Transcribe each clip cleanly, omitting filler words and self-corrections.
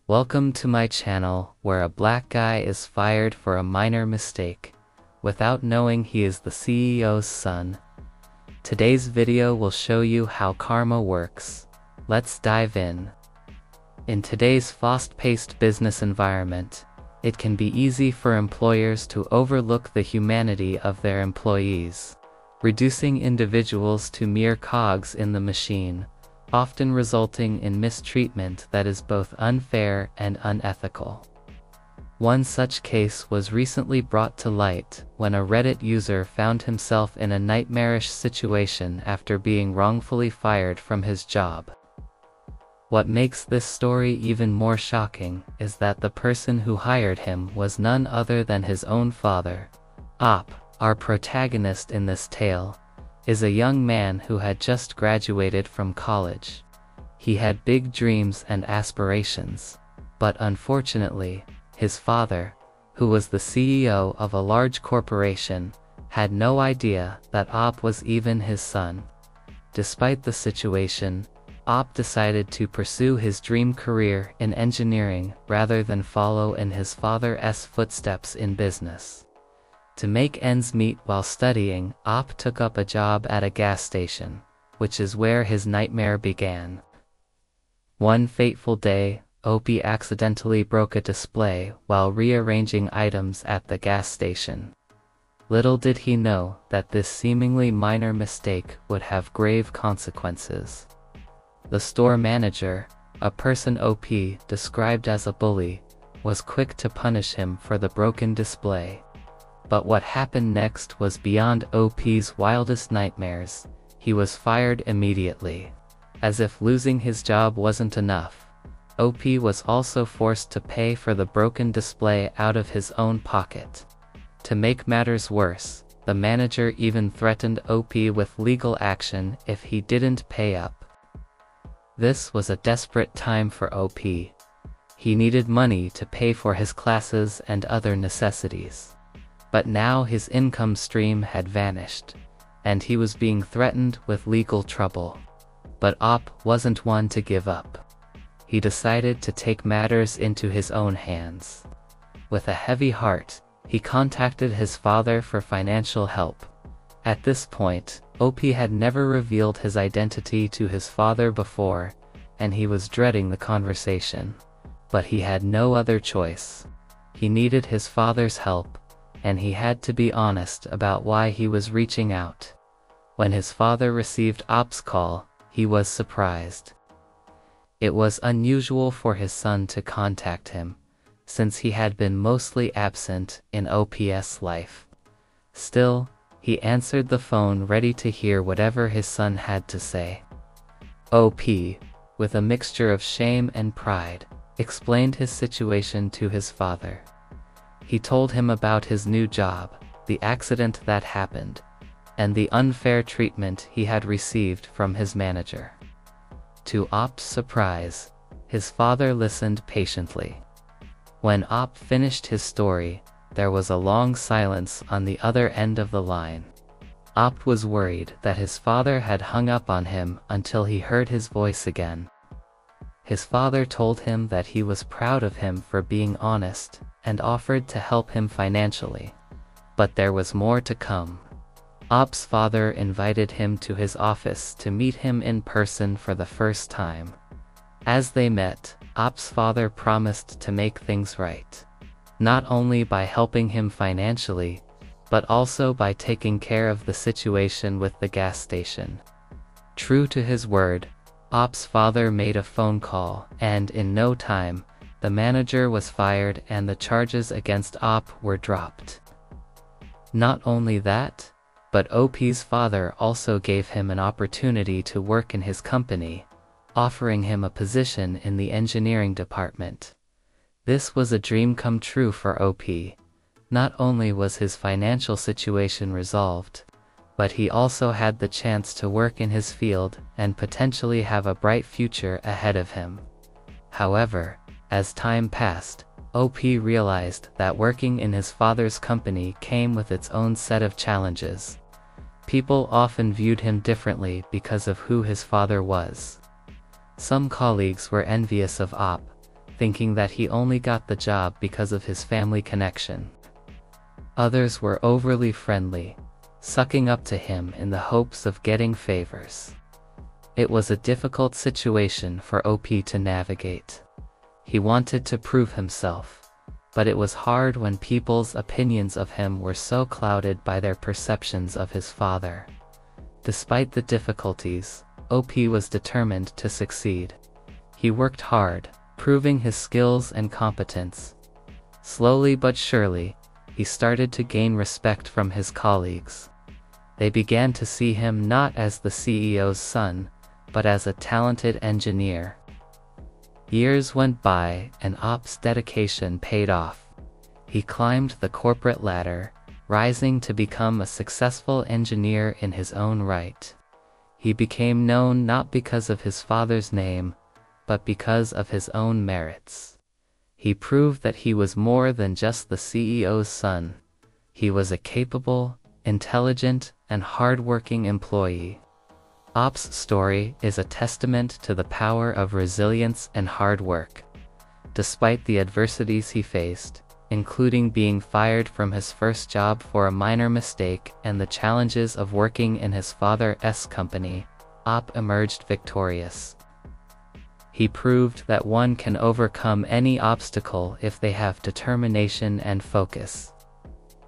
Welcome to my channel, where a black guy is fired for a minor mistake, without knowing he is the CEO's son. Today's video will show you how karma works. Let's dive in. In today's fast-paced business environment, it can be easy for employers to overlook the humanity of their employees, reducing individuals to mere cogs in the machine, often resulting in mistreatment that is both unfair and unethical. One such case was recently brought to light when a Reddit user found himself in a nightmarish situation after being wrongfully fired from his job. What makes this story even more shocking is that the person who hired him was none other than his own father. Our protagonist in this tale is a young man who had just graduated from college. He had big dreams and aspirations, but unfortunately, his father, who was the CEO of a large corporation, had no idea that was even his son. Despite the situation, decided to pursue his dream career in engineering rather than follow in his father's footsteps in business. To make ends meet while studying, took up a job at a gas station, which is where his nightmare began. One fateful day, accidentally broke a display while rearranging items at the gas station. Little did he know that this seemingly minor mistake would have grave consequences. The store manager, a person described as a bully, was quick to punish him for the broken display. But what happened next was beyond OP's wildest nightmares. He was fired immediately. As if losing his job wasn't enough, OP was also forced to pay for the broken display out of his own pocket. To make matters worse, the manager even threatened OP with legal action if he didn't pay up. This was a desperate time for OP. He needed money to pay for his classes and other necessities. But now his income stream had vanished, and he was being threatened with legal trouble. But wasn't one to give up. He decided to take matters into his own hands. With a heavy heart, he contacted his father for financial help. At this point, OP had never revealed his identity to his father before, and he was dreading the conversation. But he had no other choice. He needed his father's help, and he had to be honest about why he was reaching out. When his father received OP's call, he was surprised. It was unusual for his son to contact him, since he had been mostly absent in OP's life. Still, he answered the phone ready to hear whatever his son had to say. OP, with a mixture of shame and pride, explained his situation to his father. He told him about his new job, the accident that happened, and the unfair treatment he had received from his manager. To OP's surprise, his father listened patiently. When OP finished his story, there was a long silence on the other end of the line. OP was worried that his father had hung up on him until he heard his voice again. His father told him that he was proud of him for being honest, and offered to help him financially. But there was more to come. OP's father invited him to his office to meet him in person for the first time. As they met, OP's father promised to make things right. Not only by helping him financially, but also by taking care of the situation with the gas station. True to his word, OP's father made a phone call, and in no time, the manager was fired and the charges against OP were dropped. Not only that, but OP's father also gave him an opportunity to work in his company, offering him a position in the engineering department. This was a dream come true for OP. Not only was his financial situation resolved, but he also had the chance to work in his field and potentially have a bright future ahead of him. However, as time passed, OP realized that working in his father's company came with its own set of challenges. People often viewed him differently because of who his father was. Some colleagues were envious of OP, thinking that he only got the job because of his family connection. Others were overly friendly, sucking up to him in the hopes of getting favors. It was a difficult situation for OP to navigate. He wanted to prove himself, but it was hard when people's opinions of him were so clouded by their perceptions of his father. Despite the difficulties, OP was determined to succeed. He worked hard, proving his skills and competence. Slowly but surely, he started to gain respect from his colleagues. They began to see him not as the CEO's son, but as a talented engineer. Years went by and OP's dedication paid off. He climbed the corporate ladder, rising to become a successful engineer in his own right. He became known not because of his father's name, but because of his own merits. He proved that he was more than just the CEO's son. He was a capable, intelligent, and hardworking employee. OP's story is a testament to the power of resilience and hard work. Despite the adversities he faced, including being fired from his first job for a minor mistake and the challenges of working in his father's company, OP emerged victorious. He proved that one can overcome any obstacle if they have determination and focus.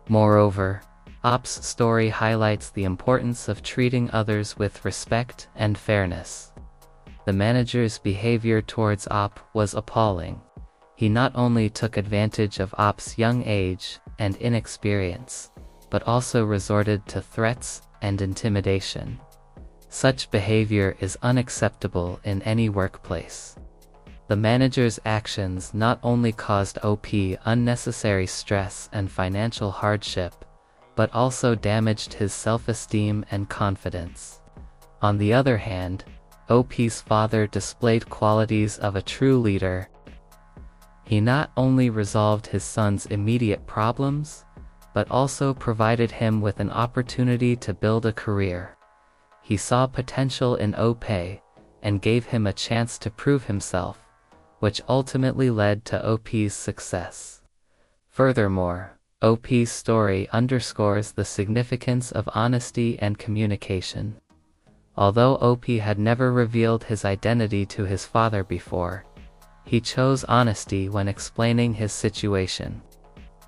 Moreover, OP's story highlights the importance of treating others with respect and fairness. The manager's behavior towards OP was appalling. He not only took advantage of OP's young age and inexperience, but also resorted to threats and intimidation. Such behavior is unacceptable in any workplace. The manager's actions not only caused OP unnecessary stress and financial hardship, but also damaged his self-esteem and confidence. On the other hand, OP's father displayed qualities of a true leader. He not only resolved his son's immediate problems, but also provided him with an opportunity to build a career. He saw potential in OP and gave him a chance to prove himself, which ultimately led to OP's success. Furthermore, OP's story underscores the significance of honesty and communication. Although OP had never revealed his identity to his father before, he chose honesty when explaining his situation.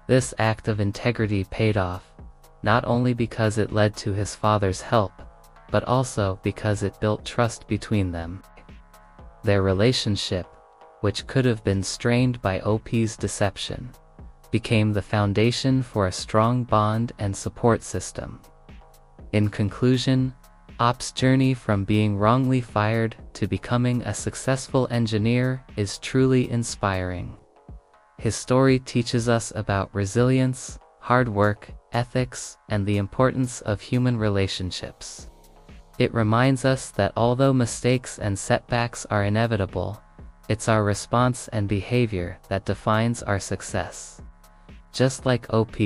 This act of integrity paid off, not only because it led to his father's help, but also because it built trust between them. Their relationship, which could have been strained by OP's deception, became the foundation for a strong bond and support system. In conclusion, OP's journey from being wrongly fired to becoming a successful engineer is truly inspiring. His story teaches us about resilience, hard work, ethics, and the importance of human relationships. It reminds us that although mistakes and setbacks are inevitable, it's our response and behavior that defines our success. Just like OP,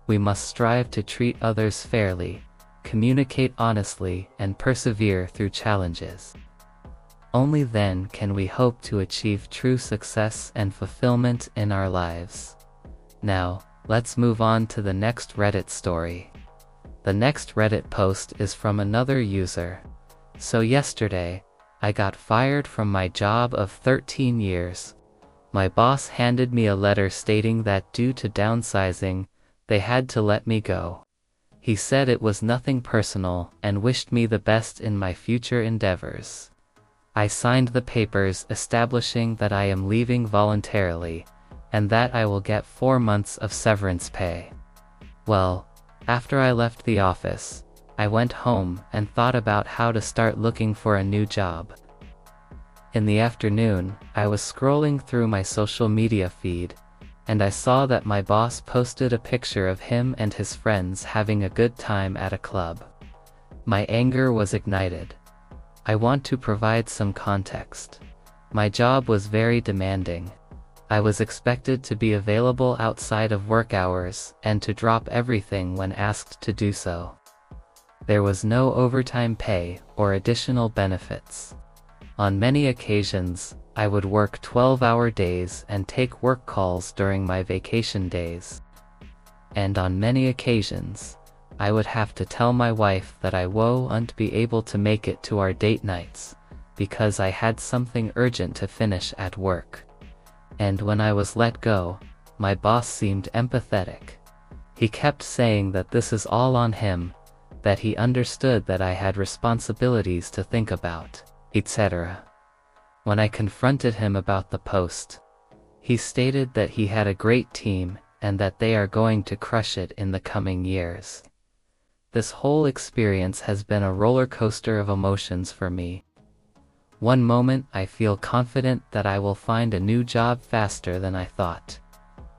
we must strive to treat others fairly, communicate honestly, and persevere through challenges. Only then can we hope to achieve true success and fulfillment in our lives. Now, let's move on to the next Reddit story. The next Reddit post is from another user. So yesterday, I got fired from my job of 13 years. My boss handed me a letter stating that due to downsizing, they had to let me go. He said it was nothing personal and wished me the best in my future endeavors. I signed the papers establishing that I am leaving voluntarily, and that I will get 4 months of severance pay. Well, after I left the office, I went home and thought about how to start looking for a new job. In the afternoon, I was scrolling through my social media feed, and I saw that my boss posted a picture of him and his friends having a good time at a club. My anger was ignited. I want to provide some context. My job was very demanding. I was expected to be available outside of work hours and to drop everything when asked to do so. There was no overtime pay or additional benefits. On many occasions, I would work 12-hour days and take work calls during my vacation days. And on many occasions, I would have to tell my wife that I won't be able to make it to our date nights, because I had something urgent to finish at work. And when I was let go, my boss seemed empathetic. He kept saying that this is all on him, that he understood that I had responsibilities to think about, etc. When I confronted him about the post, he stated that he had a great team and that they are going to crush it in the coming years. This whole experience has been a roller coaster of emotions for me. One moment I feel confident that I will find a new job faster than I thought.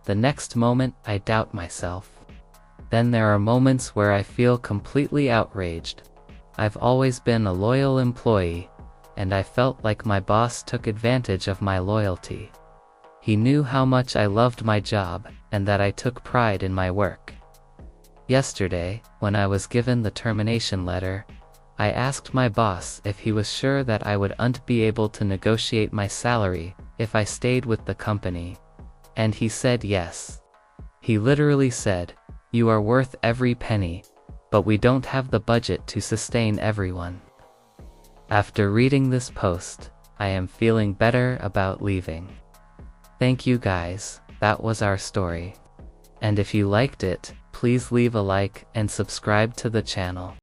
The next moment I doubt myself. Then there are moments where I feel completely outraged. I've always been a loyal employee, and I felt like my boss took advantage of my loyalty. He knew how much I loved my job and that I took pride in my work. Yesterday, when I was given the termination letter, I asked my boss if he was sure that I wouldn't be able to negotiate my salary if I stayed with the company, and he said yes. He literally said, "You are worth every penny, but we don't have the budget to sustain everyone." After reading this post, I am feeling better about leaving. Thank you guys, that was our story. And if you liked it, please leave a like and subscribe to the channel.